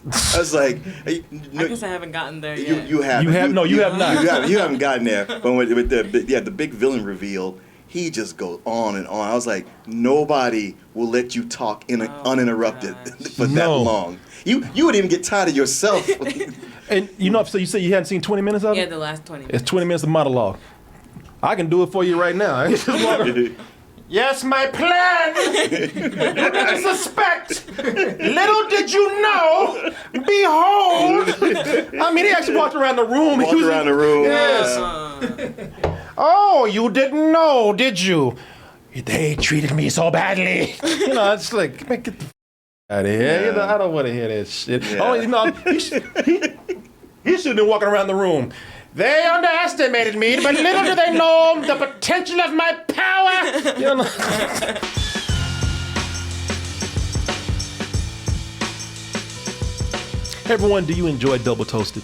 movies. I was like, I guess I haven't gotten there yet. You have not. You haven't gotten there. But with the big villain reveal, he just goes on and on. I was like, nobody will let you talk uninterrupted for that long. You would even get tired of yourself. And so you say you hadn't seen 20 minutes of it? Yeah, the last 20 minutes. It's 20 minutes of monologue. I can do it for you right now. Yes, my plan. You didn't suspect. Little did you know. Behold. I mean, he actually walked around the room. Yes. Oh, you didn't know, did you? They treated me so badly. It's like, man, get the out of here. Yeah. I don't want to hear that shit. Yeah. Oh, he should have been walking around the room. They underestimated me, but little do they know the potential of my power. Hey everyone, do you enjoy Double Toasted?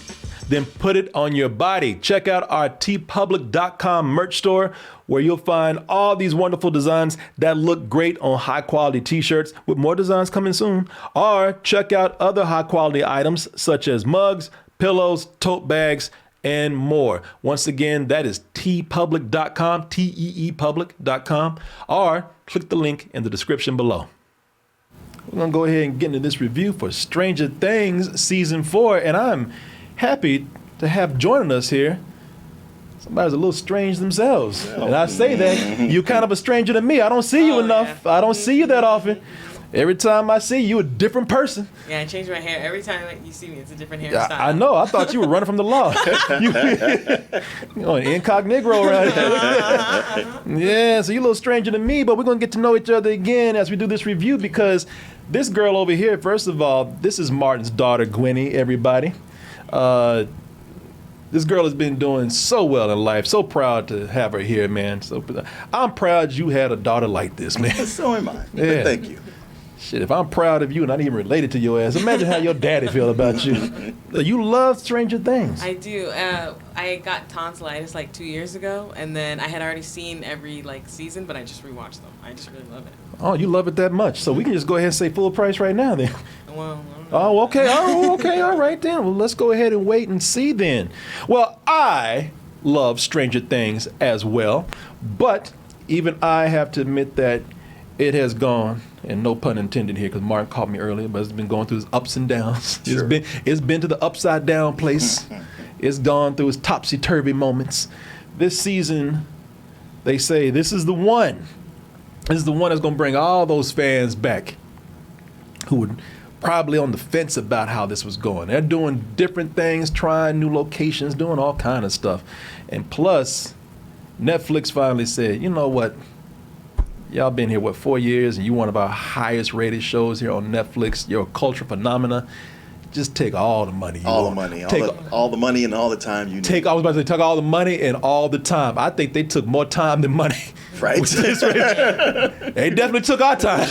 Then put it on your body. Check out our tpublic.com merch store where you'll find all these wonderful designs that look great on high quality t-shirts with more designs coming soon. Or check out other high quality items such as mugs, pillows, tote bags, and more. Once again, that is tpublic.com, teepublic.com, or click the link in the description below. We're gonna go ahead and get into this review for Stranger Things Season 4, and I'm happy to have joining us here somebody's a little strange themselves. And I say that, you're kind of a stranger to me. I don't see you enough. Yeah. I don't see you that often. Every time I see you, a different person. Yeah, I change my hair. Every time you see me, it's a different hairstyle. I know. I thought you were running from the law. An incognito around here. Yeah, so you're a little stranger to me, but we're going to get to know each other again as we do this review because this girl over here, first of all, this is Martin's daughter, Gwenny, everybody. This girl has been doing so well in life. So proud to have her here, man. So I'm proud you had a daughter like this, man. So am I. Yeah. Thank you. Shit, if I'm proud of you and not even related to your ass, imagine how your daddy feel about you. You love Stranger Things. I do. I got tonsillitis like 2 years ago, and then I had already seen every season, but I just rewatched them. I just really love it. Oh, you love it that much. So we can just go ahead and say full price right now then. Well, oh, okay. Oh, okay. All right then. Well, let's go ahead and wait and see then. Well, I love Stranger Things as well, but even I have to admit that it has gone, and no pun intended here because Martin caught me earlier, but it's been going through its ups and downs. Sure. It's been to the upside down place. It's gone through its topsy-turvy moments. This season, they say this is the one. This is the one that's going to bring all those fans back who were probably on the fence about how this was going. They're doing different things, trying new locations, doing all kind of stuff. And plus, Netflix finally said, you know what? Y'all been here, 4 years, and you're one of our highest rated shows here on Netflix. You're a culture phenomena. Just take all the money. All the money and all the time you need. I was about to say, take all the money and all the time. I think they took more time than money. Right. They definitely took our time.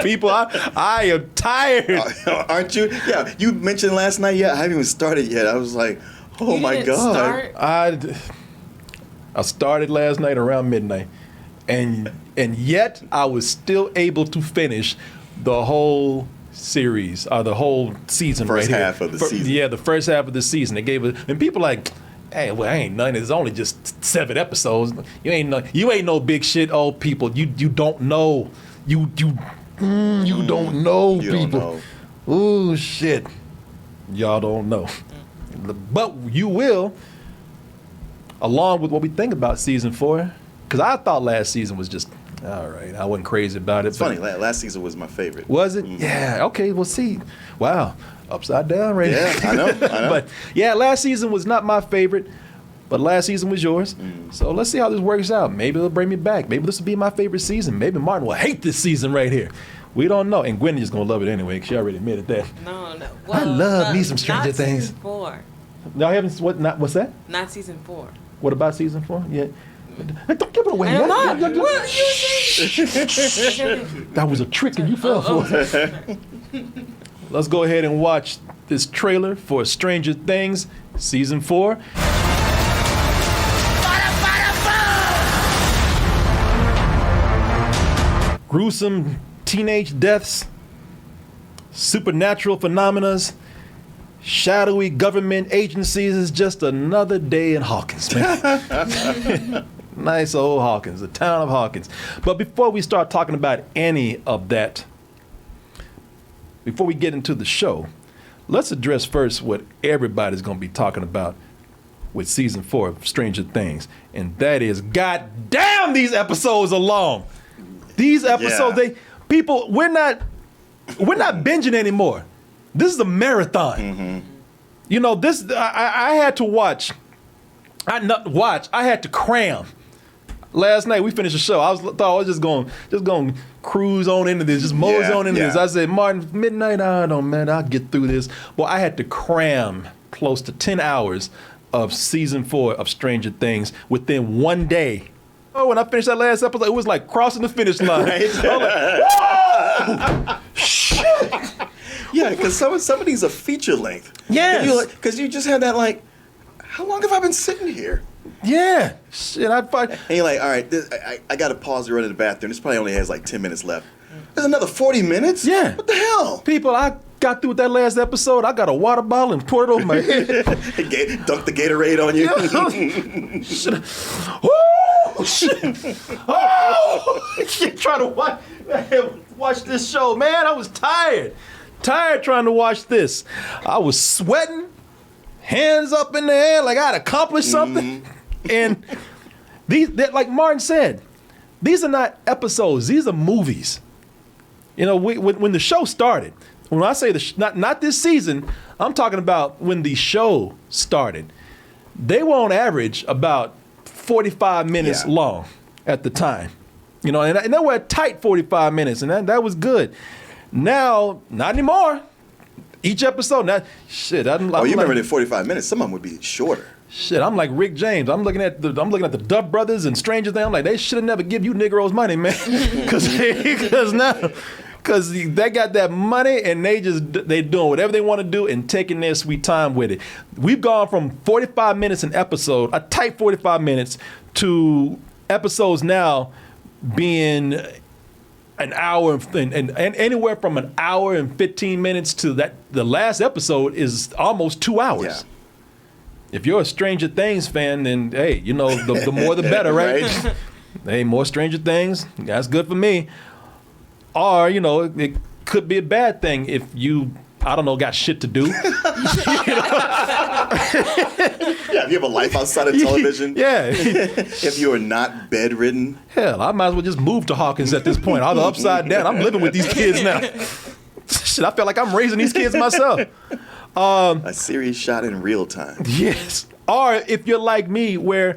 People, I am tired. Aren't you? Yeah, you mentioned last night. Yeah, I haven't even started yet. I was like, oh my God. I started last night around midnight, and yet I was still able to finish the whole series, or the whole season. First half of the season. Yeah, the first half of the season. They gave it, and people like, hey, well, I ain't none. It's only just 7 episodes. You ain't no big shit, old people. You don't know. You don't know, you people. Don't know. Ooh, shit. Y'all don't know, but you will. Along with what we think about season 4, because I thought last season was just all right. I wasn't crazy about it. It's funny. Last season was my favorite. Was it? Mm-hmm. Yeah. Okay. We'll see. Wow. Upside down right Yeah, I know. But yeah, last season was not my favorite, but last season was yours. So let's see how this works out. Maybe it'll bring me back. Maybe this will be my favorite season. Maybe Martin will hate this season right here. We don't know. And Gwenny's gonna love it anyway, because she already admitted that. No. Well, I love me some Stranger Things. Season 4. No, I haven't. What's that? Not season 4. What about season 4? Yeah. Don't give it away. What you saying? That was a trick and you fell for it. Let's go ahead and watch this trailer for Stranger Things Season 4. Gruesome teenage deaths, supernatural phenomena, shadowy government agencies. Is just another day in Hawkins, man. Nice old Hawkins, the town of Hawkins. But before we start talking about any of that, before we get into the show, let's address first what everybody's going to be talking about with season 4 of Stranger Things, and that is, God damn, these episodes are long. These episodes, we're not binging anymore. This is a marathon. Mm-hmm. You know, this I had to watch. I had to cram. Last night we finished the show. Thought I was just going cruise on into this, just mosey on into this. I said, Martin, midnight, I'll get through this. Well, I had to cram close to 10 hours of season 4 of Stranger Things within one day. Oh, when I finished that last episode, it was like crossing the finish line. I was like, whoa! Shit! Yeah, because some of these are feature length. Yes. Because you just had that, like, how long have I been sitting here? Yeah. Shit, And you're like, all right, I got to pause to run to the bathroom. This probably only has like 10 minutes left. There's another 40 minutes? Yeah. What the hell? People, I got through with that last episode. I got a water bottle and poured it over my head. Dunk the Gatorade on you. Shit. Oh, shit. Oh, shit. Trying to watch this show. Man, I was tired. Tired trying to watch this. I was sweating, hands up in the air like I'd accomplished something. And like Martin said, these are not episodes. These are movies. You know, when the show started, when I say not this season, I'm talking about when the show started. They were on average about 45 minutes long at the time. You know, and they were a tight 45 minutes, and that was good. Now, not anymore. Each episode, now, shit. You remember the 45 minutes? Some of them would be shorter. Shit, I'm like Rick James. I'm looking at the Duff Brothers and Stranger Things. I'm like, they should have never give you Negroes money, man, because they got that money and they doing whatever they want to do and taking their sweet time with it. We've gone from 45 minutes an episode, a tight 45 minutes, to episodes now being an hour and anywhere from an hour and 15 minutes to the last episode is almost 2 hours. Yeah. If you're a Stranger Things fan, then hey, you know, the more the better, right? Hey, more Stranger Things, that's good for me. Or, you know, it could be a bad thing if you, I don't know, got shit to do. Yeah, if you have a life outside of television. Yeah. If you are not bedridden. Hell, I might as well just move to Hawkins at this point. I'm upside down. I'm living with these kids now. Shit, I feel like I'm raising these kids myself. A series shot in real time. Yes. Or if you're like me, where,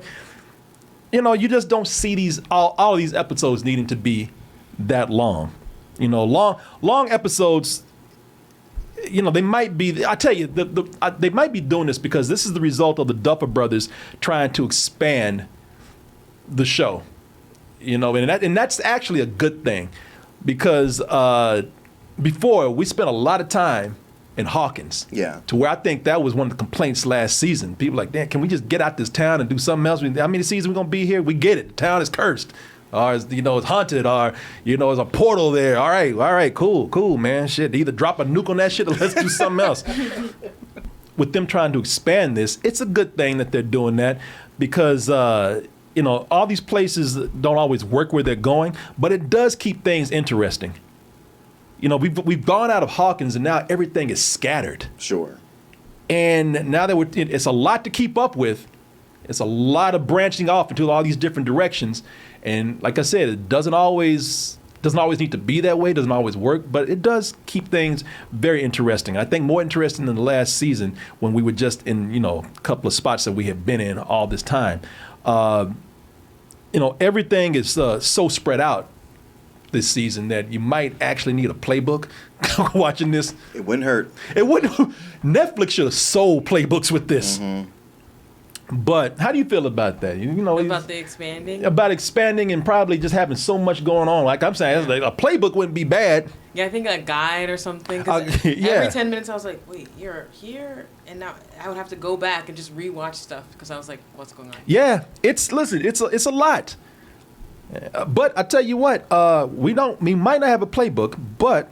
you know, you just don't see all of these episodes needing to be that long. You know, long episodes, you know, they might be, I tell you, they might be doing this because this is the result of the Duffer Brothers trying to expand the show. You know, and that's actually a good thing because before we spent a lot of time in Hawkins. Yeah. To where I think that was one of the complaints last season. People like, damn, can we just get out this town and do something else? How many seasons we gonna be here? We get it. The town is cursed. Or it's, you know, it's haunted, or, you know, there's a portal there. All right, cool, man. Shit, either drop a nuke on that shit or let's do something else. With them trying to expand this, it's a good thing that they're doing that because, you know, all these places don't always work where they're going, but it does keep things interesting. You know, we've gone out of Hawkins and now everything is scattered. Sure. And now that it's a lot to keep up with. It's a lot of branching off into all these different directions. And like I said, it doesn't always need to be that way, doesn't always work, but it does keep things very interesting. I think more interesting than the last season when we were just in, you know, a couple of spots that we have been in all this time. You know, everything is so spread out this season that you might actually need a playbook watching this. It wouldn't hurt. It wouldn't. Netflix should have sold playbooks with this. Mm-hmm. But how do you feel about that? You know, about the expanding? About expanding and probably just having so much going on. Like I'm saying, like a playbook wouldn't be bad. Yeah, I think a guide or something. 'Cause yeah. Every 10 minutes I was like, wait, you're here? And now I would have to go back and just rewatch stuff because I was like, what's going on? Yeah, it's a lot. But I tell you what, we might not have a playbook, but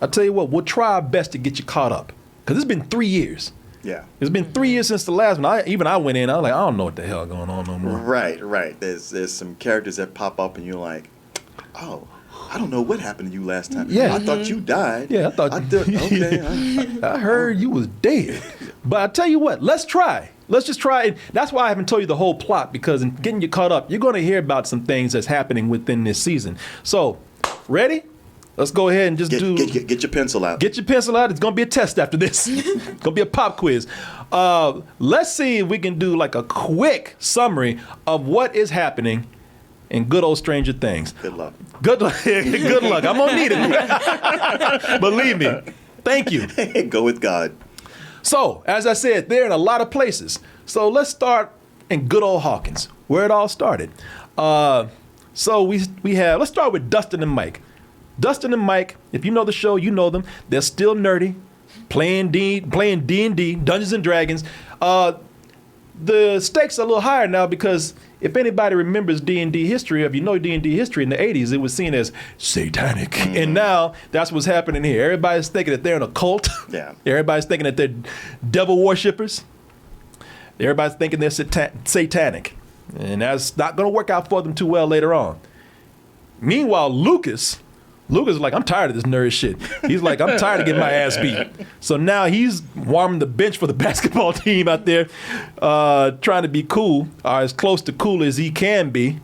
I tell you what, we'll try our best to get you caught up. Because it's been 3 years. Yeah. It's been 3 years since the last one. I went in, I was like, I don't know what the hell going on no more. Right. There's some characters that pop up and you're like, oh, I don't know what happened to you last time. Yeah. I thought you died. Yeah, I thought. Okay. I heard you was dead. But I tell you what, let's try. Let's just try it. That's why I haven't told you the whole plot, because in getting you caught up, you're going to hear about some things that's happening within this season. So, ready? Let's go ahead and just get your pencil out. Get your pencil out. It's going to be a test after this. It's going to be a pop quiz. Let's see if we can do like a quick summary of what is happening in good old Stranger Things. Good luck. Good luck. Good luck. I'm going to need it. Believe me. Thank you. Go with God. So, as I said, they're in a lot of places. So let's start in good old Hawkins, where it all started. So let's start with Dustin and Mike. Dustin and Mike, if you know the show, you know them. They're still nerdy, playing D&D, Dungeons and Dragons. The stakes are a little higher now because if anybody remembers D&D history, if you know D&D history in the 80s, it was seen as satanic. Mm-hmm. And now that's what's happening here. Everybody's thinking that they're in a cult. Yeah. Everybody's thinking that they're devil worshippers. Everybody's thinking they're satanic. And that's not going to work out for them too well later on. Meanwhile, Lucas is like, I'm tired of this nerd shit. He's like, I'm tired of getting my ass beat. So now he's warming the bench for the basketball team out there, trying to be cool, or as close to cool as he can be.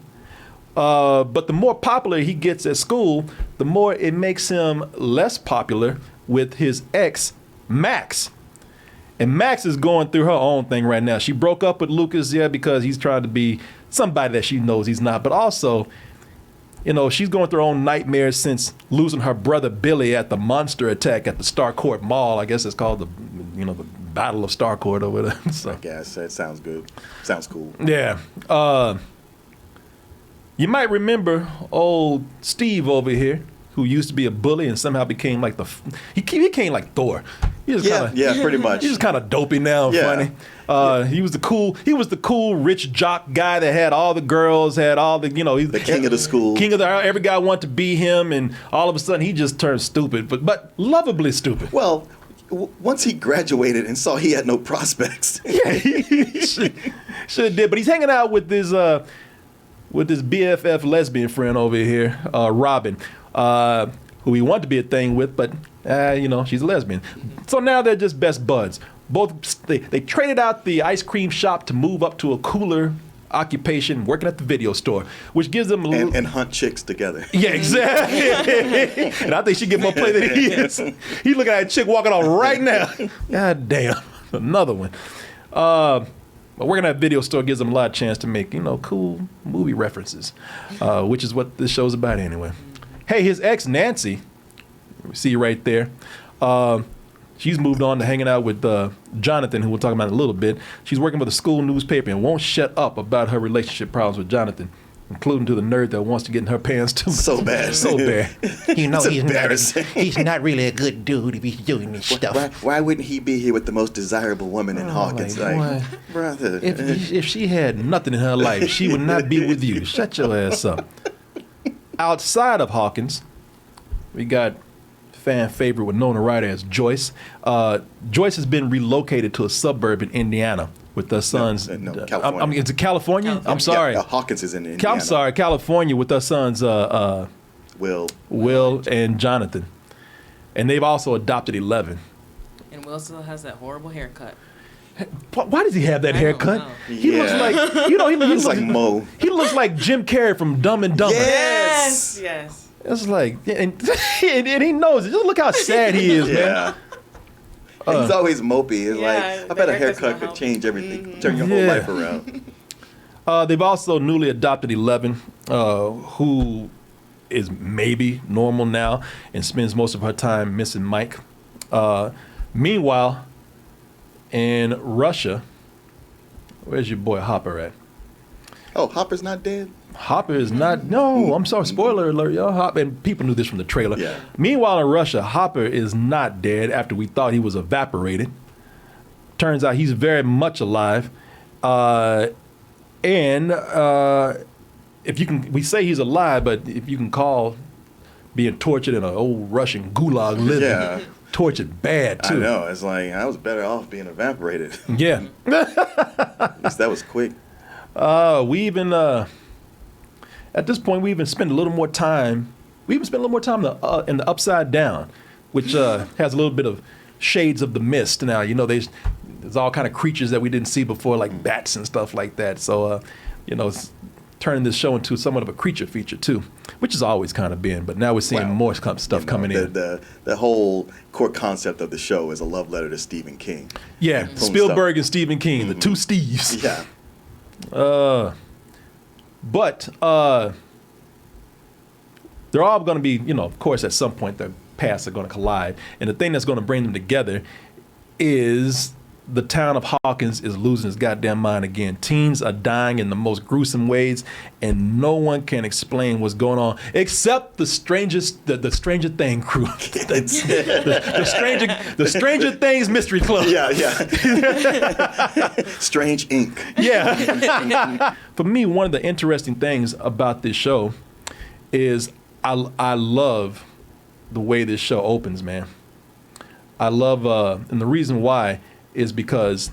But the more popular he gets at school, the more it makes him less popular with his ex, Max. And Max is going through her own thing right now. She broke up with Lucas, because he's trying to be somebody that she knows he's not. But also, she's going through her own nightmares since losing her brother Billy at the monster attack at the Starcourt Mall. I guess it's called the Battle of Starcourt or whatever. So. I guess it sounds good. Sounds cool. Yeah. You might remember old Steve over here, who used to be a bully and somehow became like he became like Thor. Pretty much. He's just kind of dopey now and funny. He was the cool rich jock guy that had all the girls, had all the, he's the king of the school. Every guy wanted to be him, and all of a sudden he just turned stupid, but lovably stupid. Well, once he graduated and saw he had no prospects. Yeah, he should have did, but he's hanging out with his BFF lesbian friend over here, Robin, who he wanted to be a thing with, but she's a lesbian. So now they're just best buds. Both they traded out the ice cream shop to move up to a cooler occupation, working at the video store, which gives them a little... And hunt chicks together. Yeah, exactly. And I think she get more play than he is. He's looking at a chick walking on right now. God damn, another one. But working at a video store gives them a lot of chance to make, cool movie references, which is what this show's about anyway. Hey, his ex, Nancy, see right there, she's moved on to hanging out with Jonathan, who we'll talk about in a little bit. She's working for the school newspaper and won't shut up about her relationship problems with Jonathan, including to the nerd that wants to get in her pants too. So bad. So bad. He's not really a good dude if he's doing this stuff. Why wouldn't he be here with the most desirable woman in Hawkins? Like, brother. If she had nothing in her life, she would not be with you. Shut your ass up. Outside of Hawkins, we got fan favorite with known writer as Joyce. Joyce has been relocated to a suburb in Indiana with her sons. California. It's California? I'm sorry. Yeah, Hawkins is in Indiana. I'm sorry, California with her sons Will and Jonathan. And they've also adopted 11. And Will still has that horrible haircut. Why does he have that haircut? know. He looks Yeah. like, he looks like Mo. He looks like Jim Carrey from Dumb and Dumber. Yes. Yes. It's like, and he knows it. Just look how sad he is, man. Yeah. And he's always mopey. It's Yeah, like, I bet a the haircut's haircut gonna could help. change everything, turn your whole Yeah. life around. They've also newly adopted 11, who is maybe normal now and spends most of her time missing Mike. Meanwhile, in Russia, where's your boy Hopper at? Oh, Hopper's not dead? Hopper is not. No, I'm sorry. Spoiler alert, y'all. Hopper, and people knew this from the trailer. Yeah. Meanwhile, in Russia, Hopper is not dead after we thought he was evaporated. Turns out he's very much alive. And if you can, we say he's alive, but if you can call being tortured in an old Russian gulag living. Yeah. Tortured bad, too. I know. It's like, I was better off being evaporated. Yeah. At least that was quick. We even, at this point, we even spend a little more time. We even spend a little more time in the Upside Down, which has a little bit of shades of the Mist. Now, you know, there's all kind of creatures that we didn't see before, like bats and stuff like that. So, you know, it's turning this show into somewhat of a creature feature too, which has always kind of been. But now we're seeing more stuff coming in. The whole core concept of the show is a love letter to Stephen King. Yeah, Spielberg and Stephen King, the two Steves. Yeah. But they're all going to be, you know, of course, at some point their paths are going to collide. And the thing that's going to bring them together is the town of Hawkins is losing its goddamn mind again. Teens are dying in the most gruesome ways, and no one can explain what's going on except the Stranger Thing crew. the Stranger Things Mystery Club. Yeah. Strange Inc. Yeah. For me, one of the interesting things about this show is I love the way this show opens, man. I love, and the reason why is because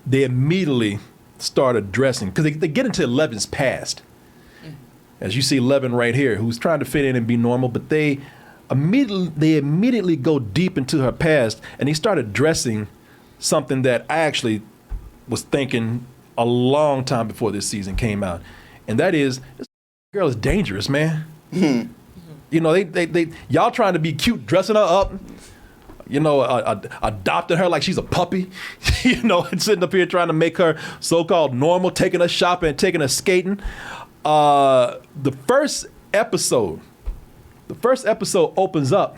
they immediately start addressing, because they get into Eleven's past. As you see Eleven right here, who's trying to fit in and be normal, but they immediately go deep into her past, and they start addressing something that I actually was thinking a long time before this season came out, and that is, this girl is dangerous, man. You know, they y'all trying to be cute, dressing her up, you know, adopting her like she's a puppy, you know, and sitting up here trying to make her so-called normal, taking her shopping and taking her skating. The first episode opens up,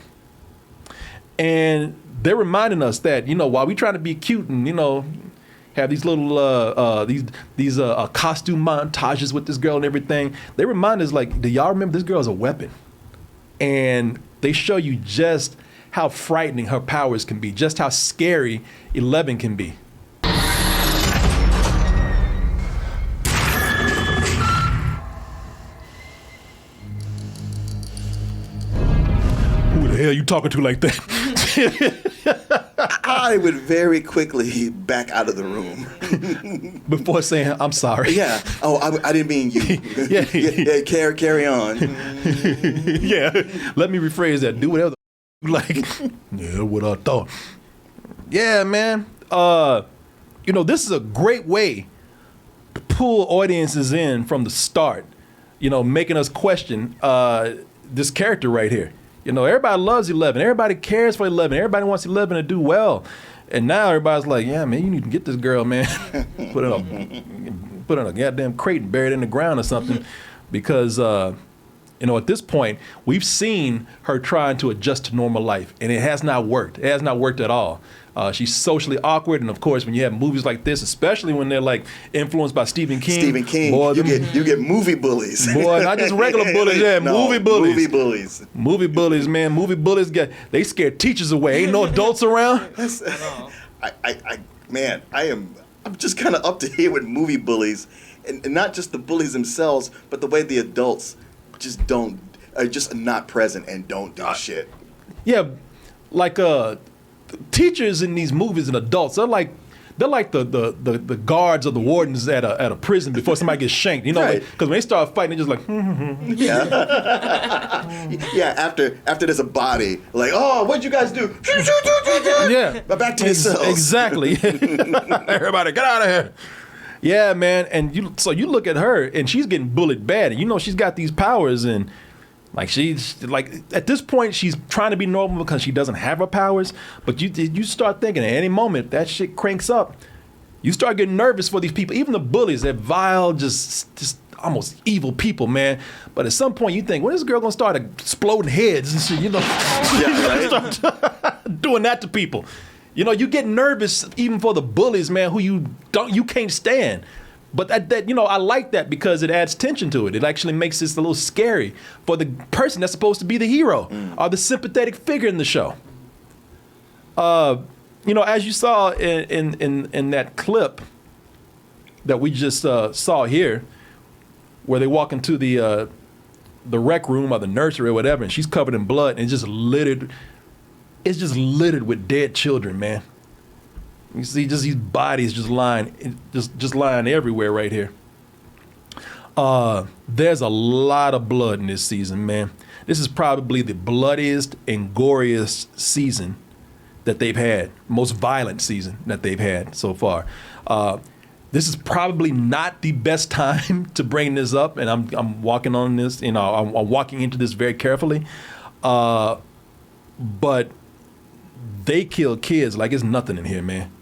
and they're reminding us that, you know, while we trying to be cute and, you know, have these little these costume montages with this girl and everything, they remind us, like, do y'all remember this girl is a weapon? And they show you just how frightening her powers can be, just how scary 11 can be. Who the hell you talking to like that? I would very quickly back out of the room. Before saying, I'm sorry. Yeah. Oh, I didn't mean you. Yeah, carry on. Yeah. Let me rephrase that. Do whatever you like. Yeah, what I thought. Yeah, man. You know, this is a great way to pull audiences in from the start. You know, making us question this character right here. You know, everybody loves 11. Everybody cares for 11. Everybody wants 11 to do well. And now everybody's like, yeah, man, you need to get this girl, man. put in a goddamn crate and bury it in the ground or something. Because, you know, at this point, we've seen her trying to adjust to normal life, and it has not worked. It has not worked at all. She's socially awkward, and of course, when you have movies like this, especially when they're like influenced by Stephen King. Boy, you get movie bullies. Boy, not just regular bullies, yeah, no, movie bullies. Movie bullies. Movie bullies, man. Movie bullies they scare teachers away. Ain't no adults around. I'm just kind of up to here with movie bullies, and not just the bullies themselves, but the way the adults are just not present and don't do shit. Yeah, like teachers in these movies and adults, they're like the guards or the wardens at a prison before somebody gets shanked. You know, because Right. when they start fighting, they're just like, Yeah, after there's a body, like, oh, what'd you guys do? yeah, But back to yourselves. Exactly. Everybody, get out of here. Yeah, man. And you look at her, and she's getting bullied bad, and you know she's got these powers, and like she's like at this point she's trying to be normal because she doesn't have her powers. But you start thinking at any moment if that shit cranks up, you start getting nervous for these people, even the bullies, they're vile, just almost evil people, man. But at some point you think, when is this girl gonna start exploding heads and shit? You know, Yeah, right? start doing that to people. You know, you get nervous even for the bullies, man, who you can't stand. But that you know, I like that because it adds tension to it. It actually makes this a little scary for the person that's supposed to be the hero or the sympathetic figure in the show. You know, as you saw in that clip that we just saw here, where they walk into the the rec room or the nursery or whatever, and she's covered in blood and it's just littered. It's just littered with dead children, man. You see just these bodies just lying everywhere right here. There's a lot of blood in this season, man. This is probably the bloodiest and goriest season that they've had, most violent season that they've had so far. This is probably not the best time to bring this up, and I'm walking on this, I'm walking into this very carefully. But they kill kids like it's nothing in here, man.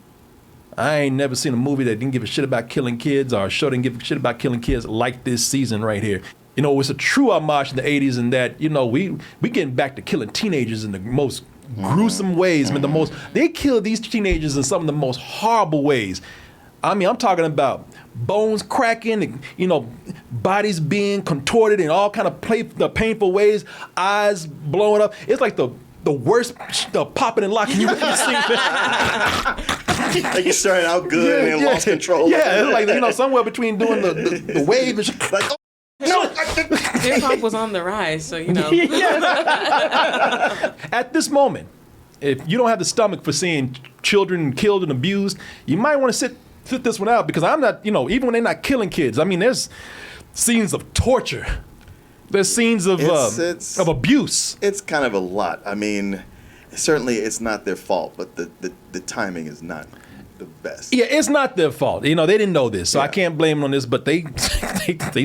I ain't never seen a movie that didn't give a shit about killing kids or a show that didn't give a shit about killing kids like this season right here. It's a true homage to the 80s in that, we getting back to killing teenagers in the most gruesome ways. Man, they kill these teenagers in some of the most horrible ways. I mean, I'm talking about bones cracking, and, bodies being contorted in all kind of painful ways, eyes blowing up. It's like the worst popping and locking you've ever seen. Like you started out good and then lost control. Yeah, it's like, somewhere between doing the wave and like, oh, no. Hip hop was on the rise, so At this moment, if you don't have the stomach for seeing children killed and abused, you might want to sit this one out, because I'm not, even when they're not killing kids, I mean, there's scenes of torture. There's scenes of abuse. It's kind of a lot. I mean, certainly it's not their fault, but the timing is not the best. Yeah, it's not their fault. They didn't know this, so I can't blame them on this, but they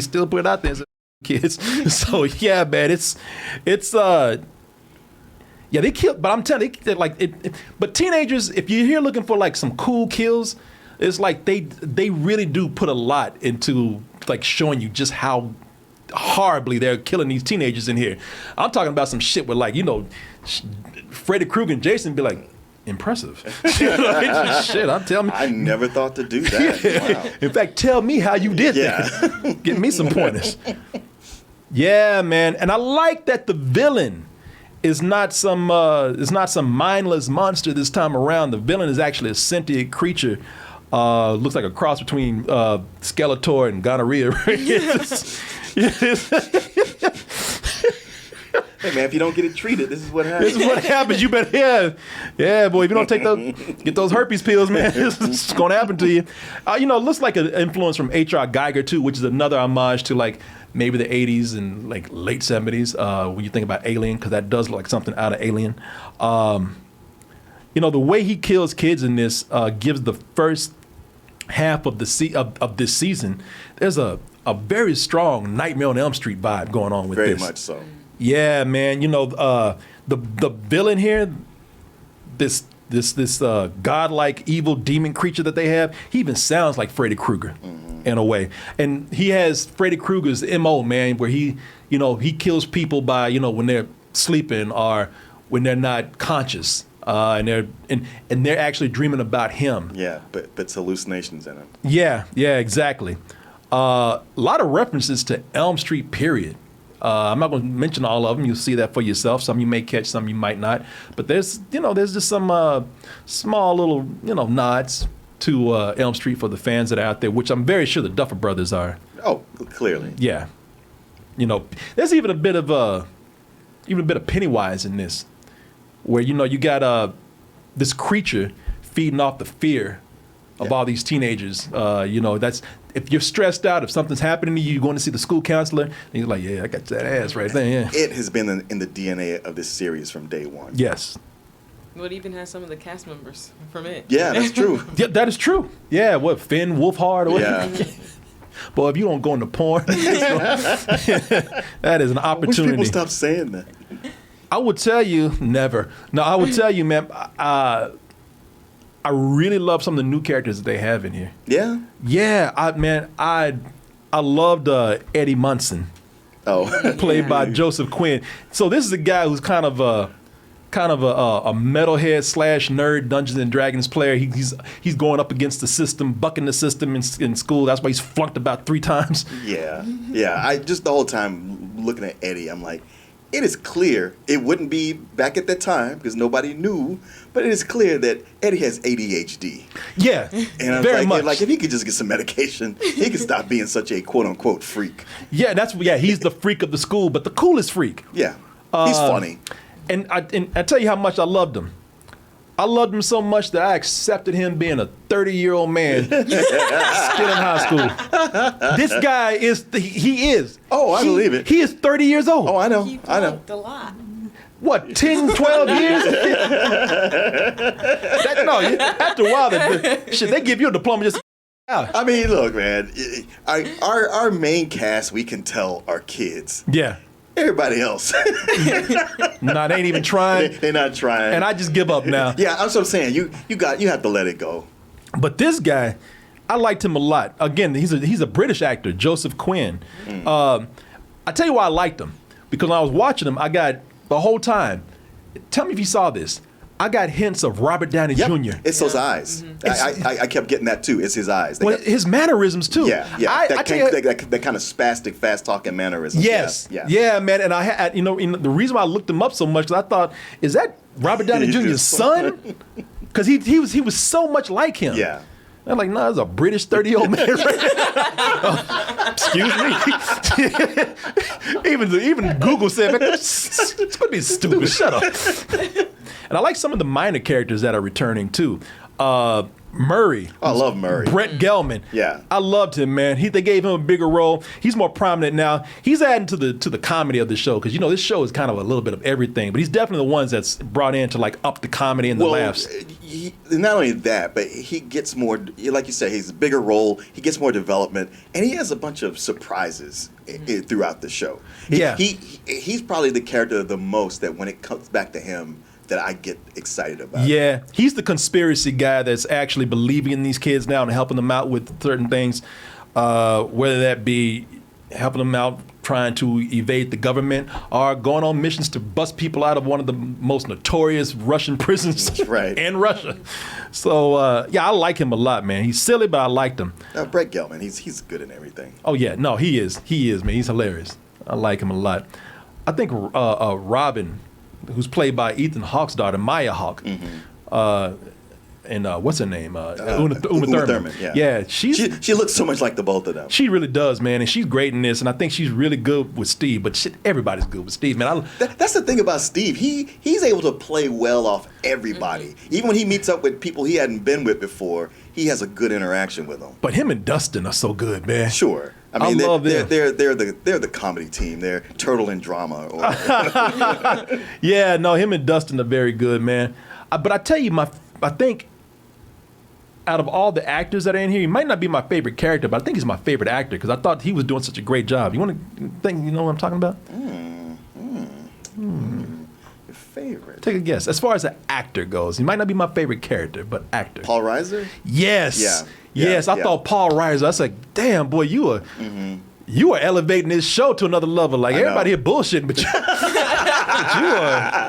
still put it out there as kids. So yeah, man, it's they kill, but I'm telling you, but teenagers, if you're here looking for like some cool kills, it's like they really do put a lot into like showing you just how horribly they're killing these teenagers in here. I'm talking about some shit where, like, Freddy Krueger and Jason be like, impressive. Shit, I'm telling me. I never thought to do that. Wow. In fact, tell me how you did that. Give me some pointers. Yeah, man. And I like that the villain is not some mindless monster this time around. The villain is actually a sentient creature. Looks like a cross between Skeletor and gonorrhea. Hey man, if you don't get it treated, this is what happens. This is what happens. You better, yeah, boy. If you don't get those herpes pills, man, it's gonna happen to you. It looks like an influence from H.R. Geiger too, which is another homage to like maybe the 80s and like late 70s when you think about Alien, because that does look like something out of Alien. The way he kills kids in this gives the first half of this season. There's a very strong Nightmare on Elm Street vibe going on with this. Very much so. Yeah, man. The villain here, this godlike evil demon creature that they have, he even sounds like Freddy Krueger in a way. And he has Freddy Krueger's MO, man, where he kills people by, when they're sleeping or when they're not conscious. And they're actually dreaming about him. Yeah, but it's hallucinations in him. Yeah, exactly. A lot of references to Elm Street, period. I'm not going to mention all of them. You'll see that for yourself. Some you may catch, some you might not. But there's just some small little, nods to Elm Street for the fans that are out there, which I'm very sure the Duffer Brothers are. Oh, clearly. Yeah. There's even a bit of Pennywise in this, where you got this creature feeding off the fear of all these teenagers. That's, if you're stressed out, if something's happening to you, you're going to see the school counselor, and he's like, yeah, I got that ass right there. Yeah. It has been in the DNA of this series from day one. Yes. Well, it even has some of the cast members from it. Yeah, that's true. Yeah, that is true. Yeah, what, Finn Wolfhard or whatever? Yeah. Boy, if you don't go into porn, that is an opportunity. I wish people stop saying that. I would tell you, never. No, I would tell you, man, I really love some of the new characters that they have in here. Yeah? Yeah, I loved Eddie Munson. Oh. Played by Joseph Quinn. So this is a guy who's kind of a metalhead / nerd Dungeons and Dragons player. He's going up against the system, bucking the system in school. That's why he's flunked about 3 times. Yeah. I just the whole time looking at Eddie, I'm like, it is clear, it wouldn't be back at that time because nobody knew, but it is clear that Eddie has ADHD. Yeah, And I was very much. like, if he could just get some medication, he could stop being such a quote-unquote freak. Yeah, he's the freak of the school, but the coolest freak. Yeah, he's funny. And I tell you how much I loved him. I loved him so much that I accepted him being a 30-year-old man still in high school. This guy he is. Oh, I believe it. He is 30 years old. Oh, I know. He I know. fluked a lot. What, 10, 12 years? After a while, they give you a diploma just out. I mean, look, man. Our main cast, we can tell, are kids. Yeah. Everybody else, Nah, they ain't even trying. they're not trying. And I just give up now. Yeah, that's what I'm saying. You have to let it go. But this guy, I liked him a lot. Again, he's a British actor, Joseph Quinn. I tell you why I liked him. Because when I was watching him, I got the whole time. Tell me if you saw this. I got hints of Robert Downey Jr. It's those eyes. I kept getting that too. It's his eyes. His mannerisms too. Yeah. That kind of spastic, fast talking mannerisms. Yes. Yeah, man. And I had, the reason why I looked him up so much is I thought, is that Robert Downey Jr.'s son? Because he was so much like him. Yeah. I'm like, no, it's a British 30-year-old man. Excuse me. even Google said, man, it's going to be stupid. Shut up. And I like some of the minor characters that are returning too. Murray. I love Murray. Brett Gelman. Yeah. I loved him, man. They gave him a bigger role. He's more prominent now. He's adding to the comedy of the show because this show is kind of a little bit of everything. But he's definitely the ones that's brought in to like up the comedy and the laughs. Not only that, but he gets more, like you said, he's a bigger role. He gets more development, and he has a bunch of surprises throughout the show. He's probably the character the most that when it comes back to him, that I get excited about. Yeah, he's the conspiracy guy that's actually believing in these kids now and helping them out with certain things, whether that be helping them out trying to evade the government or going on missions to bust people out of one of the most notorious Russian prisons in Russia. So, I like him a lot, man. He's silly, but I liked him. Brett Gelman, he's good in everything. Oh, yeah. No, he is. He is, man. He's hilarious. I like him a lot. I think Robin, who's played by Ethan Hawke's daughter, Maya Hawke. And what's her name? Uma Thurman. Yeah, she looks so much like the both of them. She really does, man, and she's great in this. And I think she's really good with Steve. But everybody's good with Steve, man. That's the thing about Steve. He's able to play well off everybody. Even when he meets up with people he hadn't been with before, he has a good interaction with them. But him and Dustin are so good, man. Sure. I mean, love them. They're the comedy team. They're Turtle and Drama. Yeah, no, him and Dustin are very good, man. But I tell you, I think out of all the actors that are in here, he might not be my favorite character, but I think he's my favorite actor because I thought he was doing such a great job. You want to think? You know what I'm talking about? Your favorite? Take a guess. As far as an actor goes, he might not be my favorite character, but actor. Paul Reiser? Yes. Yeah. Yes, I thought Paul Reiser. I was like, damn, boy, you are elevating this show to another level. Like everybody here bullshitting, but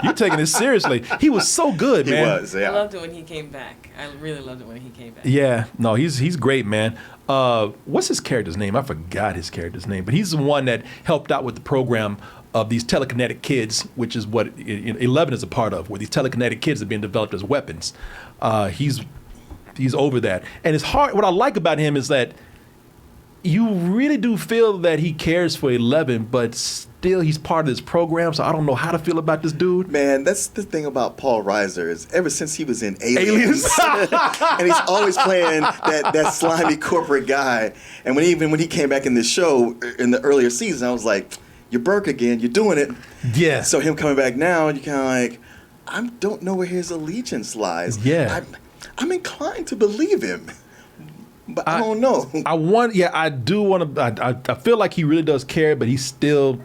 you're taking this seriously. He was so good, man. He was, yeah. I loved it when he came back. I really loved it when he came back. Yeah, no, he's great, man. What's his character's name? I forgot his character's name, but he's the one that helped out with the program of these telekinetic kids, which is what 11 is a part of, where these telekinetic kids are being developed as weapons. He's over that. And it's hard. What I like about him is that you really do feel that he cares for 11, but still he's part of this program, so I don't know how to feel about this dude. Man, that's the thing about Paul Reiser is ever since he was in Aliens. And he's always playing that slimy corporate guy. And when he came back in this show in the earlier season, I was like, you're Burke again, you're doing it. Yeah. So him coming back now, you're kind of like, I don't know where his allegiance lies. Yeah. I'm inclined to believe him, but I don't know. I do want to. I feel like he really does care, but he's still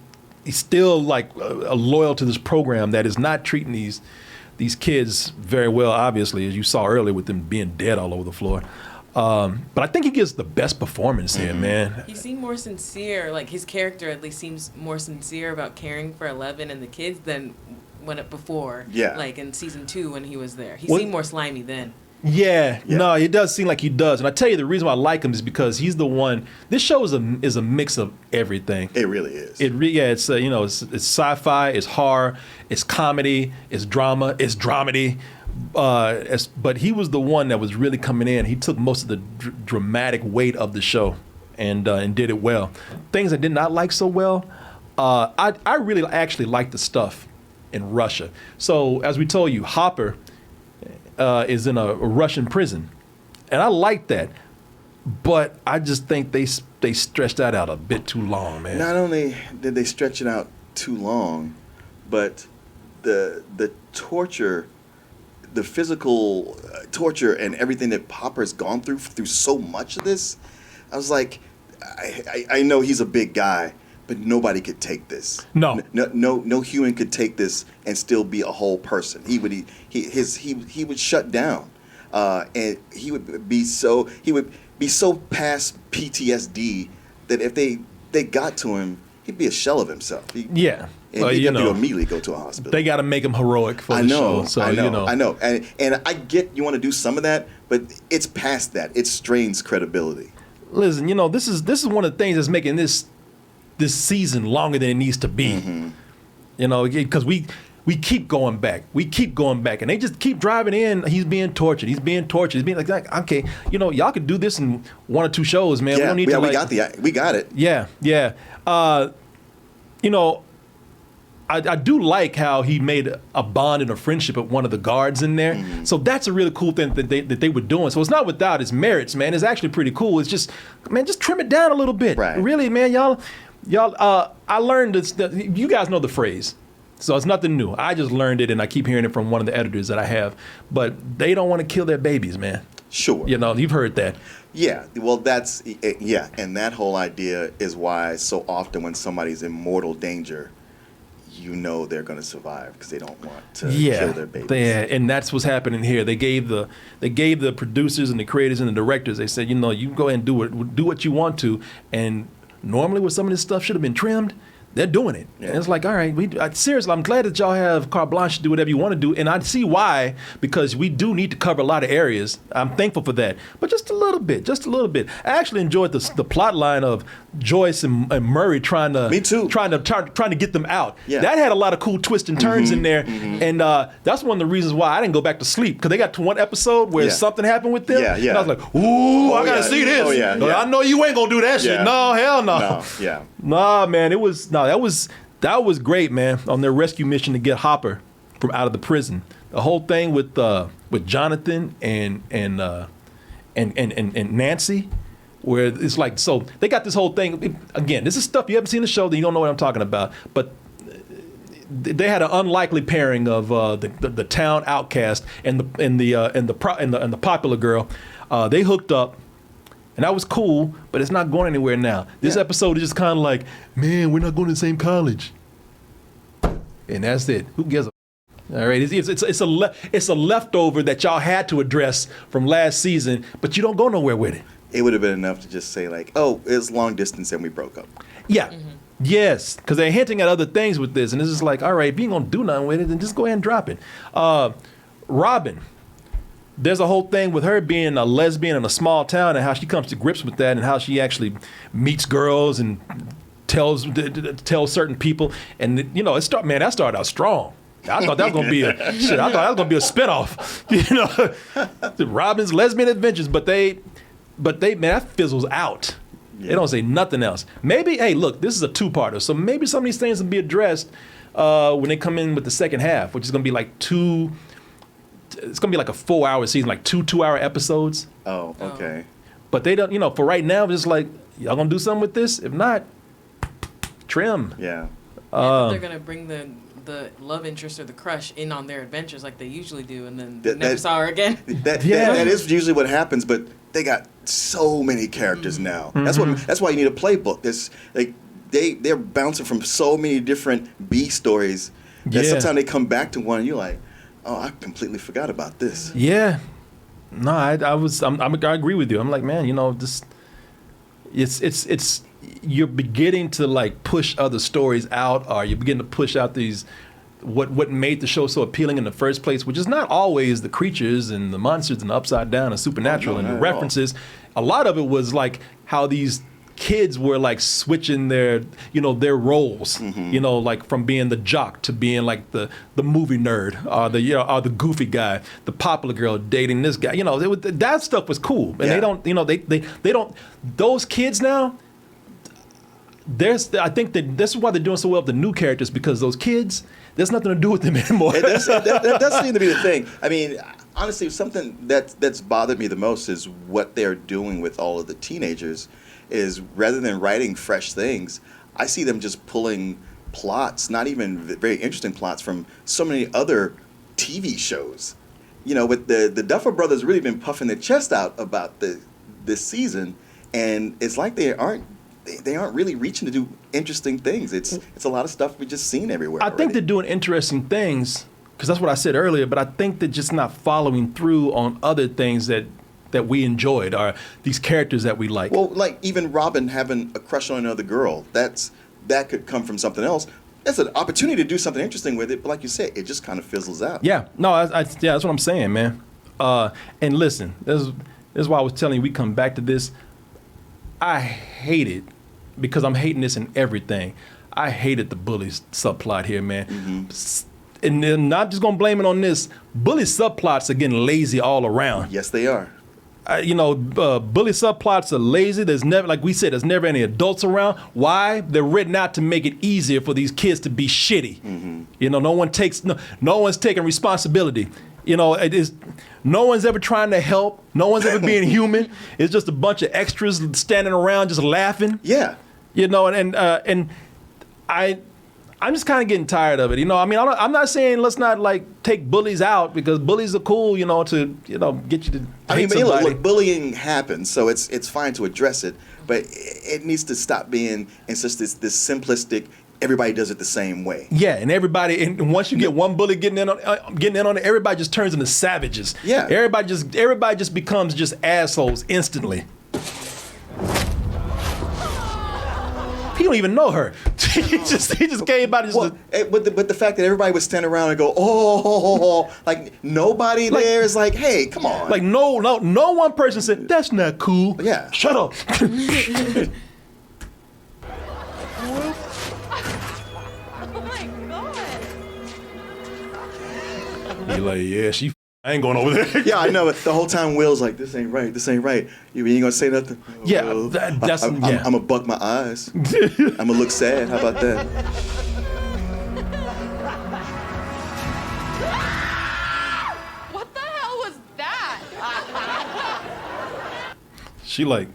like loyal to this program that is not treating these kids very well. Obviously, as you saw earlier with them being dead all over the floor. But I think he gives the best performance here, man. He seemed more sincere. Like his character at least seems more sincere about caring for 11 and the kids than before. Yeah. Like in season 2 when he was there, he seemed more slimy then. Yeah, Yeah. no, it does seem like he does. And I tell you, the reason why I like him is because he's the one. This show is a mix of everything. It really is. It's it's sci-fi, it's horror, it's comedy, it's drama, it's dramedy. But he was the one that was really coming in. He took most of the dramatic weight of the show and did it well. Things I did not like so well. I really actually like the stuff in Russia. So as we told you, Hopper is in a Russian prison, and I like that. But I just think they stretched that out a bit too long, man. Not only did they stretch it out too long, but the torture, the physical torture, and everything that Hopper's gone through so much of this, I was like, I know he's a big guy, but nobody could take this. No. No human could take this and still be a whole person. He would shut down, and he would be so past PTSD that if they got to him, he'd be a shell of himself. Yeah. And he'd have to immediately go to a hospital. They got to make him heroic for the show. So, I know. And I get you want to do some of that, but it's past that. It strains credibility. Listen, this is one of the things that's making this season longer than it needs to be. Mm-hmm. Because we keep going back. We keep going back. And they just keep driving in. He's being tortured. He's being like, okay, y'all could do this in 1 or 2 shows, man. Yeah, we don't need to, we got it. Yeah. I do like how he made a bond and a friendship with one of the guards in there. Mm-hmm. So that's a really cool thing that they were doing. So it's not without its merits, man. It's actually pretty cool. It's just, man, just trim it down a little bit. Right. Really, man, y'all. I learned this. You guys know the phrase, so it's nothing new. I just learned it, and I keep hearing it from one of the editors that I have. But they don't want to kill their babies, man. Sure. You've heard that. Yeah. Well, and that whole idea is why so often when somebody's in mortal danger, they're going to survive because they don't want to kill their babies. And that's what's happening here. They gave the producers and the creators and the directors. They said, you go ahead and do what you want to. And normally, where some of this stuff should have been trimmed, they're doing it. Yeah. And it's like, all right, seriously, I'm glad that y'all have carte blanche to do whatever you want to do. And I see why, because we do need to cover a lot of areas. I'm thankful for that. But just a little bit. I actually enjoyed the plot line of Joyce and Murray trying to get them out. Yeah. That had a lot of cool twists and turns in there. Mm-hmm. And that's one of the reasons why I didn't go back to sleep, because they got to one episode where something happened with them. Yeah. And I was like, ooh, I got to see this. Oh, yeah. I know you ain't going to do that shit. No, hell no. No, yeah. Nah, man, that was great, man, on their rescue mission to get Hopper from out of the prison. The whole thing with Jonathan and Nancy, where it's like, so they got this whole thing. Again, this is stuff you haven't seen the show, that you don't know what I'm talking about. But they had an unlikely pairing of the town outcast and the popular girl. They hooked up. And that was cool, but it's not going anywhere now. This episode is just kind of like, man, we're not going to the same college. And that's it. Who gives a all right, it's a leftover that y'all had to address from last season, but you don't go nowhere with it. It would have been enough to just say like, oh, it's long distance and we broke up. Yeah. Mm-hmm. Yes, because they're hinting at other things with this, and it's just like, all right, if you ain't going to do nothing with it, then just go ahead and drop it. Robin. There's a whole thing with her being a lesbian in a small town and how she comes to grips with that and how she actually meets girls and tells certain people. And that started out strong. I thought that was gonna be a shit. I thought that was gonna be a spinoff. Robin's lesbian adventures, but they man, that fizzles out. Yeah. They don't say nothing else. Maybe, hey, look, this is a 2-parter, so maybe some of these things will be addressed when they come in with the second half, which is gonna be like it's gonna be like a 4-hour season, like 2-hour episodes. Oh, okay. But they don't, for right now, it's just like, y'all gonna do something with this? If not, trim. Yeah. They're gonna bring the love interest or the crush in on their adventures like they usually do, and then never saw her again. That is usually what happens, but they got so many characters now. Mm-hmm. That's why you need a playbook. There's like they're bouncing from so many different B stories that sometimes they come back to one and you're like, oh, I completely forgot about this. Yeah. No, I agree with you. I'm like, man, you're beginning to like push other stories out, or you're beginning to push out these what made the show so appealing in the first place, which is not always the creatures and the monsters and the upside down and supernatural and the references. A lot of it was like how these kids were like switching their roles, like from being the jock to being like the movie nerd, or the goofy guy, the popular girl dating this guy. That stuff was cool. And they don't, those kids now, I think that this is why they're doing so well with the new characters, because those kids, there's nothing to do with them anymore. That does seem to be the thing. I mean, honestly, something that's bothered me the most is what they're doing with all of the teenagers. Is rather than writing fresh things, I see them just pulling plots, not even very interesting plots, from so many other TV shows. But the Duffer Brothers really been puffing their chest out about this season, and it's like they aren't really reaching to do interesting things. It's a lot of stuff we've just seen everywhere. I think they're doing interesting things, because that's what I said earlier, but I think they're just not following through on other things that we enjoyed, are these characters that we like. Well, like even Robin having a crush on another girl, that could come from something else. That's an opportunity to do something interesting with it, but like you said, it just kind of fizzles out. Yeah, no, that's what I'm saying, man. And listen, this is why I was telling you we come back to this. I hate it, because I'm hating this in everything. I hated the bully subplot here, man. Mm-hmm. And then not just gonna blame it on this. Bully subplots are getting lazy all around. Yes, they are. Bully subplots are lazy. There's never, like we said, there's never any adults around. Why? They're written out to make it easier for these kids to be shitty. Mm-hmm. No one's taking responsibility. No one's ever trying to help. No one's ever being human. It's just a bunch of extras standing around just laughing. Yeah. And I'm just kind of getting tired of it. I'm not saying let's not like take bullies out, because bullies are cool, to get you to hate somebody. Look, bullying happens, so it's fine to address it, but it needs to stop being in such this simplistic. Everybody does it the same way. Yeah, and once you get one bully getting in on it, everybody just turns into savages. Yeah, everybody just becomes just assholes instantly. He don't even know her. he just came by. But the fact that everybody would stand around and go, oh, like nobody there is like, hey, come on. Like no one person said that's not cool. Yeah, shut up. Oh my god. He like, yeah, I ain't going over there. Yeah, I know. But the whole time, Will's like, "This ain't right. This ain't right. You ain't gonna say nothing." Yeah, I'm gonna buck my eyes. I'm gonna look sad. How about that? What the hell was that? She like.